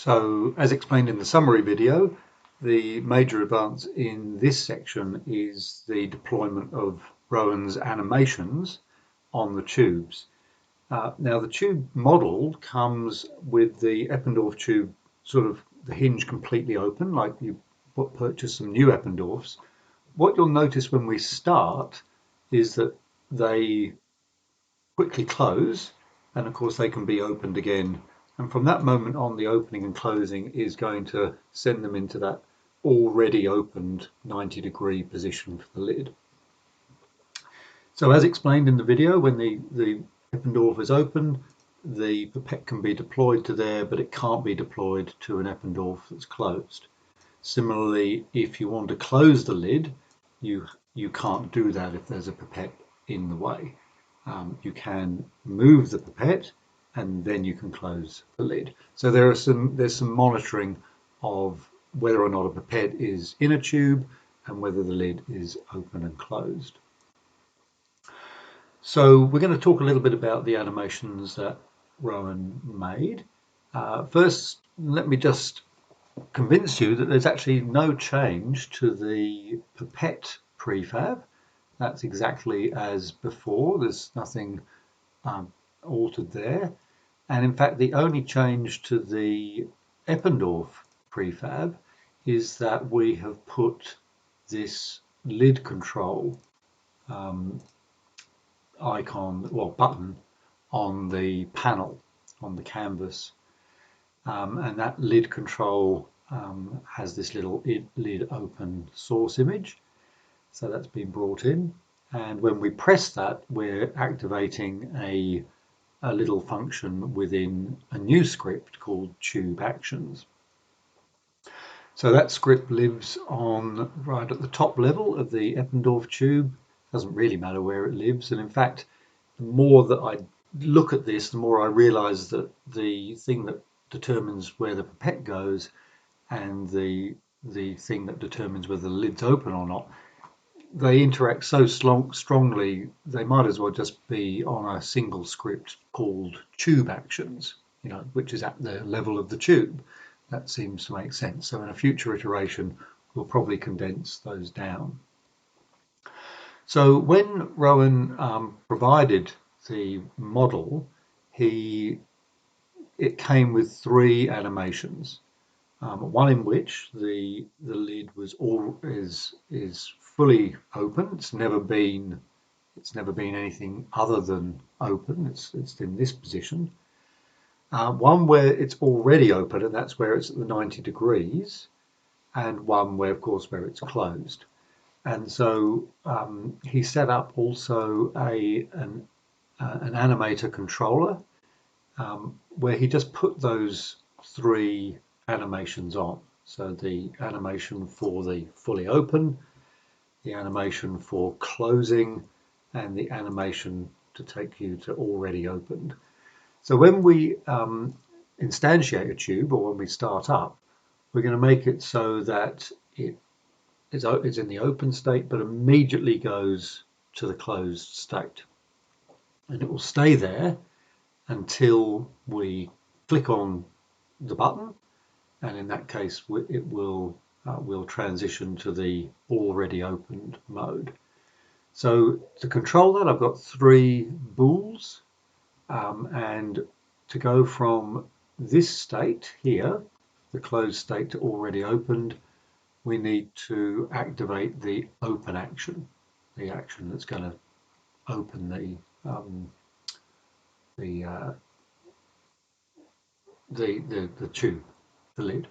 So, as explained in the summary video, the major advance in this section is the deployment of Rowan's animations on the tubes. Now, the tube model comes with the Eppendorf tube, sort of the hinge completely open, like you purchase some new Eppendorfs. What you'll notice when we start is that they quickly close, and of course they can be opened again. And from that moment on, the opening and closing is going to send them into that already opened 90-degree position for the lid. So as explained in the video, when the Eppendorf is open, the pipette can be deployed to there, but it can't be deployed to an Eppendorf that's closed. Similarly, if you want to close the lid, you can't do that if there's a pipette in the way. You can move the pipette and then you can close the lid. So there's some monitoring of whether or not a pipette is in a tube and whether the lid is open and closed. So we're going to talk a little bit about the animations that Rowan made. First, let me just convince you that there's actually no change to the pipette prefab. That's exactly as before. There's nothing altered there. And in fact, the only change to the Eppendorf prefab is that we have put this lid control icon, well, button on the panel, on the canvas. And that lid control has this little lid open source image. So that's been brought in. And when we press that, we're activating a little function within a new script called tube actions. So that script lives on right at the top level of the Eppendorf tube. Doesn't really matter where it lives. And in fact, the more that I look at this, the more I realize that the thing that determines where the pipette goes and the thing that determines whether the lid's open or not, they interact so strongly, they might as well just be on a single script called tube actions, which is at the level of the tube. That seems to make sense. So in a future iteration, we'll probably condense those down. So when Rowan provided the model, it came with 3 animations. One in which the lid is fully open. It's never been anything other than open. It's in this position. One where it's already open, and that's where it's at the 90 degrees, and one where, of course, where it's closed. And so he set up also an animator controller where he just put those 3 animations on. So the animation for the fully open, the animation for closing, and the animation to take you to already opened. So when we instantiate a tube, or when we start up, we're going to make it so that it's in the open state, but immediately goes to the closed state. And it will stay there until we click on the button, and in that case it will transition to the already opened mode. So to control that, I've got 3 bools, and to go from this state here, the closed state, to already opened, we need to activate the open action, the action that's going to open the tube, the lid.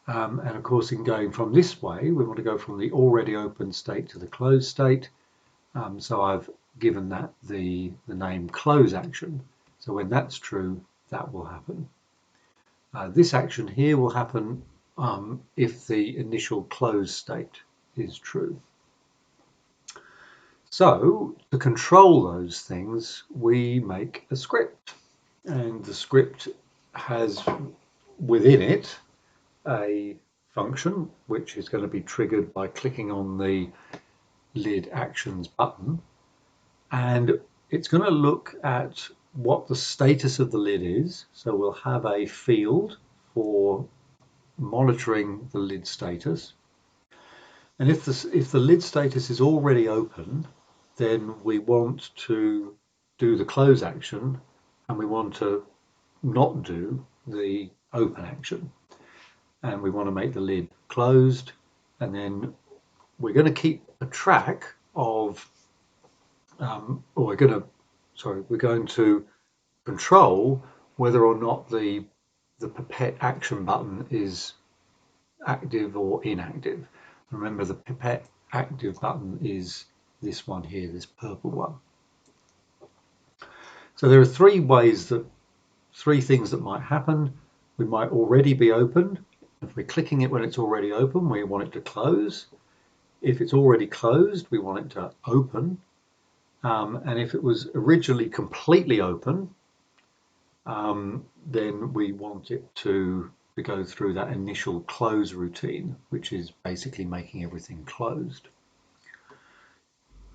And of course, in going from this way, we want to go from the already open state to the closed state. So I've given that the name close action. So when that's true, that will happen. This action here will happen if the initial closed state is true. So to control those things, we make a script, and the script has within it a function which is going to be triggered by clicking on the lid actions button, and it's going to look at what the status of the lid is. So we'll have a field for monitoring the lid status. And if the lid status is already open, then we want to do the close action, and we want to not do the open action. And we want to make the lid closed, and then we're going to keep a track of, or we're going to control whether or not the pipette action button is active or inactive. Remember, the pipette active button is this one here, this purple one. So there are three things that might happen. We might already be open. If we're clicking it when it's already open, we want it to close. If it's already closed, we want it to open. And if it was originally completely open, then we want it to go through that initial close routine, which is basically making everything closed.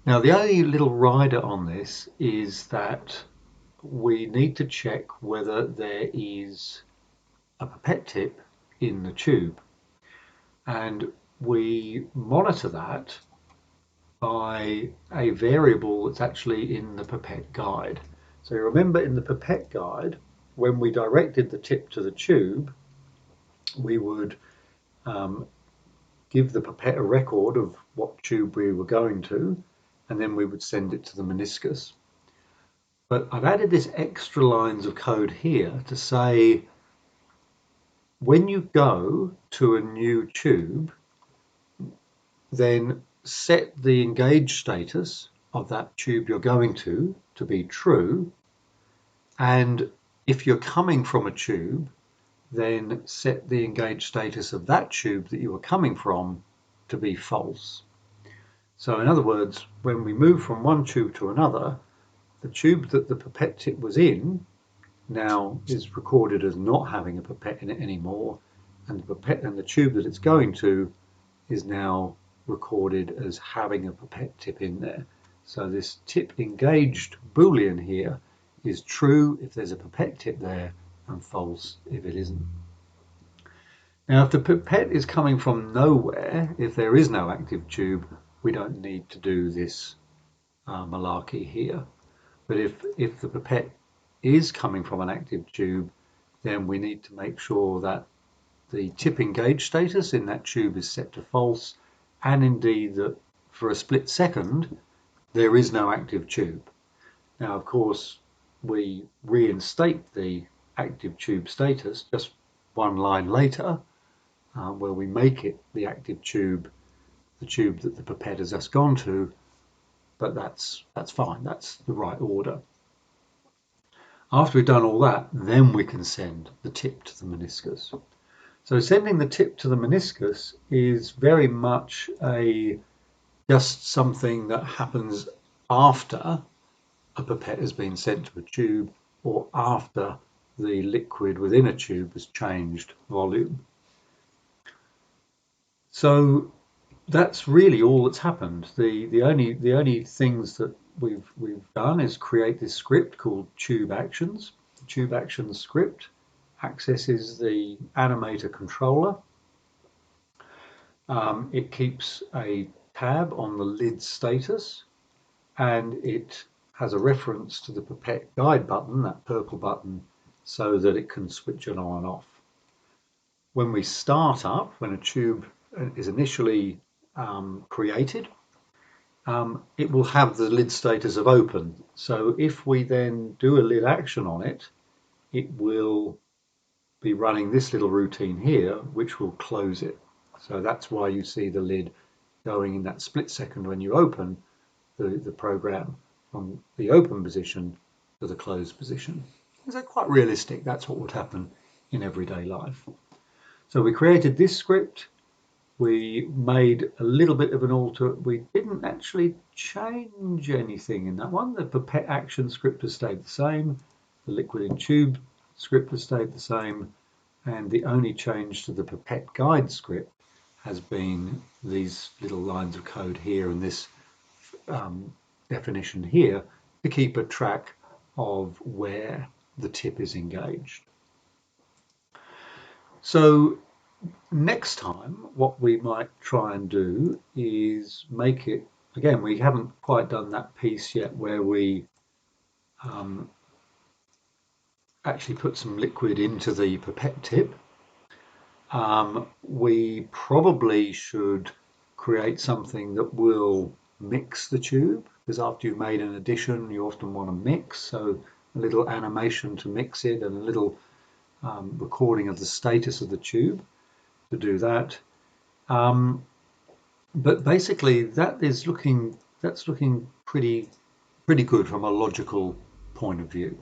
Now, the only little rider on this is that we need to check whether there is a pipette tip in the tube. And we monitor that by a variable that's actually in the pipette guide. So you remember in the pipette guide, when we directed the tip to the tube, we would give the pipette a record of what tube we were going to, and then we would send it to the meniscus. But I've added this extra lines of code here to say when you go to a new tube, then set the engage status of that tube you're going to be true. And if you're coming from a tube, then set the engage status of that tube that you were coming from to be false. So in other words, when we move from one tube to another, the tube that the pipette tip was in now is recorded as not having a pipette in it anymore, and the tube that it's going to is now recorded as having a pipette tip in there. So this tip engaged Boolean here is true if there's a pipette tip there and false if it isn't. Now, if the pipette is coming from nowhere, if there is no active tube, we don't need to do this malarkey here. But if the pipette is coming from an active tube, then we need to make sure that the tip engage status in that tube is set to false, and indeed that for a split second there is no active tube. Now, of course, we reinstate the active tube status just one line later, where we make it the active tube, the tube that the pipette has just gone to, but that's fine, that's the right order. After we've done all that, then we can send the tip to the meniscus. So sending the tip to the meniscus is very much just something that happens after a pipette has been sent to a tube or after the liquid within a tube has changed volume. So that's really all that's happened. The only things that we've done is create this script called tube actions. The tube actions script accesses the animator controller. It keeps a tab on the lid status, and it has a reference to the pipette guide button, that purple button, so that it can switch it on and off. When we start up, when a tube is initially created, it will have the lid status of open. So if we then do a lid action on it, it will be running this little routine here, which will close it. So that's why you see the lid going in that split second when you open the program from the open position to the closed position. So quite realistic. That's what would happen in everyday life. So we created this script. We made a little bit of an alter. We didn't actually change anything in that one. The pipette action script has stayed the same. The liquid in tube script has stayed the same. And the only change to the pipette guide script has been these little lines of code here and this definition here to keep a track of where the tip is engaged. So next time, what we might try and do is make it again. We haven't quite done that piece yet where we um, actually put some liquid into the pipette tip. We probably should create something that will mix the tube because after you've made an addition, you often want to mix. So a little animation to mix it and a little recording of the status of the tube to do that. Um, but basically, that's looking pretty good from a logical point of view.